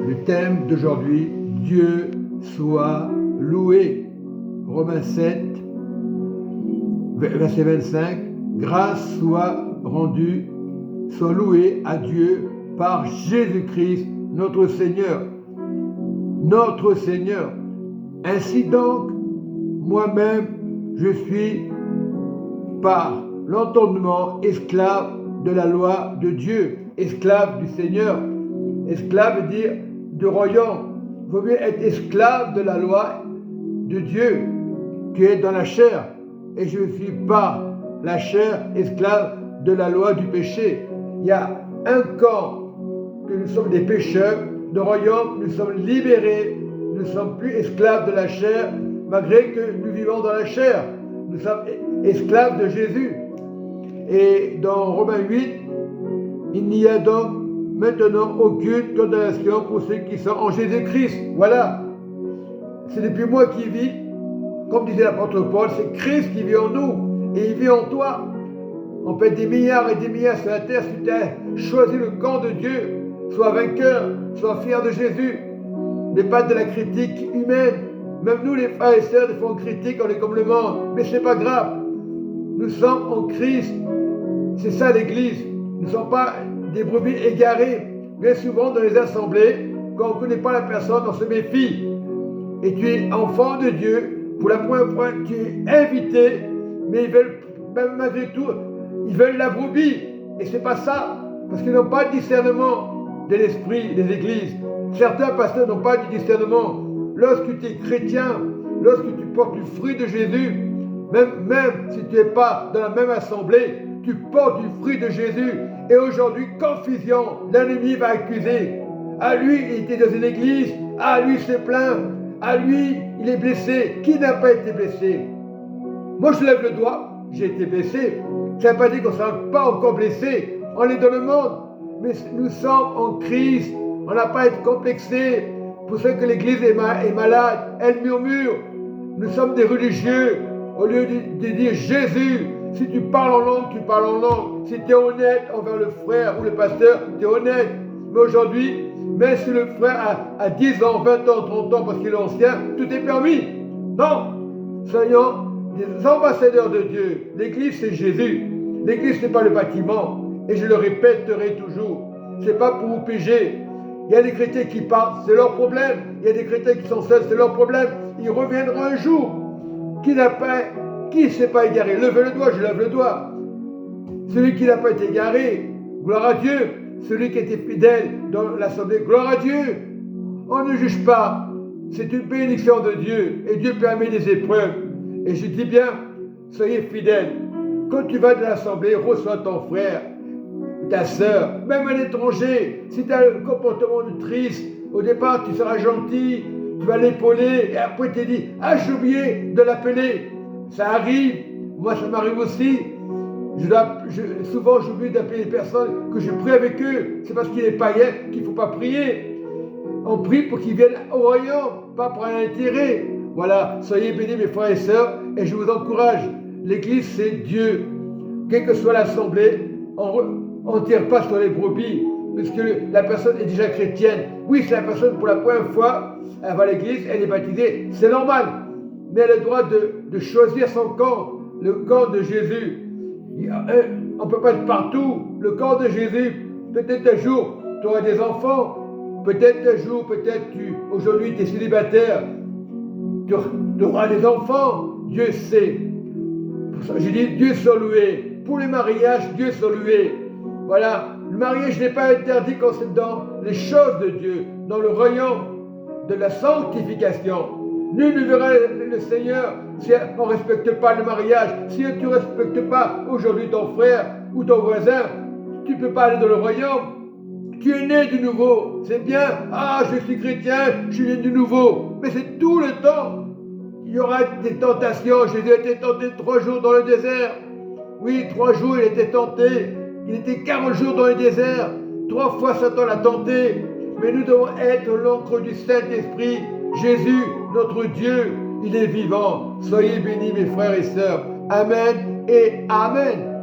Le thème d'aujourd'hui, Dieu soit loué. Romains 7, verset 25, grâce soit rendue, soit louée à Dieu par Jésus-Christ, notre Seigneur. Notre Seigneur. Ainsi donc, moi-même, je suis par l'entendement esclave de la loi de Dieu, esclave du Seigneur. Esclave veut dire de royaume. Il vaut mieux être esclave de la loi de Dieu qui est dans la chair. Et je suis par la chair esclave de la loi du péché. Il y a un camp que nous sommes des pécheurs, de royaume, nous sommes libérés, nous ne sommes plus esclaves de la chair, malgré que nous vivons dans la chair. Nous sommes esclaves de Jésus. Et dans Romains 8, il n'y a donc maintenant aucune condamnation pour ceux qui sont en Jésus-Christ. Voilà. Ce n'est plus moi qui vis, comme disait l'apôtre Paul, c'est Christ qui vit en nous et il vit en toi. On peut être des milliards et des milliards sur la terre si tu as choisi le camp de Dieu. Sois vainqueur, sois fier de Jésus. Mais pas de la critique humaine. Même nous, les frères et sœurs, des fois on critique, on est comme le monde. Mais ce n'est pas grave. Nous sommes en Christ. C'est ça l'Église. Nous ne sommes pas des brebis égarées. Bien souvent dans les assemblées, quand on ne connaît pas la personne, on se méfie. Et tu es enfant de Dieu. Pour la première fois, tu es invité. Mais ils veulent, même malgré tout, ils veulent la brebis. Et ce n'est pas ça. Parce qu'ils n'ont pas de discernement de l'esprit des églises. Certains pasteurs n'ont pas de discernement. Lorsque tu es chrétien, lorsque tu portes le fruit de Jésus, même si tu n'es pas dans la même assemblée, tu portes du fruit de Jésus. Et aujourd'hui, confusion, l'ennemi va accuser. À lui, il était dans une église. À lui, c'est plein. À lui, il est blessé. Qui n'a pas été blessé? Moi, je lève le doigt. J'ai été blessé. Ça ne veut pas dire qu'on ne sera pas encore blessé. On est dans le monde. Mais nous sommes en Christ. On n'a pas à être complexé. Pour ceux que l'église est malade, elle murmure. Nous sommes des religieux. Au lieu de dire Jésus, si tu parles en langue, tu parles en langue. Si tu es honnête envers le frère ou le pasteur, tu es honnête. Mais aujourd'hui, même si le frère a 10 ans, 20 ans, 30 ans, parce qu'il est ancien, tout est permis. Non. Soyons des ambassadeurs de Dieu. L'église, c'est Jésus. L'église, ce n'est pas le bâtiment. Et je le répéterai toujours. Ce n'est pas pour vous piéger. Il y a des chrétiens qui partent, c'est leur problème. Il y a des chrétiens qui sont seuls, c'est leur problème. Ils reviendront un jour. Qui ne s'est pas égaré? Levez le doigt, je lève le doigt. Celui qui n'a pas été égaré, gloire à Dieu. Celui qui était fidèle dans l'assemblée, gloire à Dieu. On ne juge pas. C'est une bénédiction de Dieu. Et Dieu permet des épreuves. Et je dis bien, soyez fidèles. Quand tu vas dans l'assemblée, reçois ton frère, ta sœur, même un étranger. Si tu as un comportement de triste, au départ tu seras gentil, tu vas l'épauler, et après tu te dis, ah j'ai oublié de l'appeler. Ça arrive, moi ça m'arrive aussi. Souvent j'oublie d'appeler les personnes que je prie avec eux. C'est parce qu'il est païen qu'il ne faut pas prier. On prie pour qu'ils viennent au royaume, pas pour un intérêt. Voilà, soyez bénis mes frères et sœurs, et je vous encourage. L'église c'est Dieu. Quelle que soit l'assemblée, on ne tire pas sur les brebis, parce que la personne est déjà chrétienne. Oui, c'est la personne pour la première fois, elle va à l'église, elle est baptisée, c'est normal. Mais elle a le droit de choisir son camp, le camp de Jésus. On ne peut pas être partout. Le camp de Jésus, peut-être un jour, tu auras des enfants. Peut-être un jour, aujourd'hui, tu es célibataire. Tu auras des enfants. Dieu sait. Je dis, Dieu soit loué. Pour les mariages, Dieu soit loué. Voilà. Le mariage n'est pas interdit quand c'est dans les choses de Dieu, dans le royaume de la sanctification. Nul ne verra le Seigneur si on ne respecte pas le mariage. Si tu ne respectes pas aujourd'hui ton frère ou ton voisin, tu ne peux pas aller dans le royaume. Tu es né de nouveau. C'est bien. Ah, je suis chrétien, je suis né de nouveau. Mais c'est tout le temps. Il y aura des tentations. Jésus a été tenté 3 jours dans le désert. Oui, 3 jours il était tenté. Il était 40 jours dans le désert. 3 fois Satan l'a tenté. Mais nous devons être l'encre du Saint-Esprit. Jésus, notre Dieu, il est vivant. Soyez bénis mes frères et sœurs. Amen et Amen.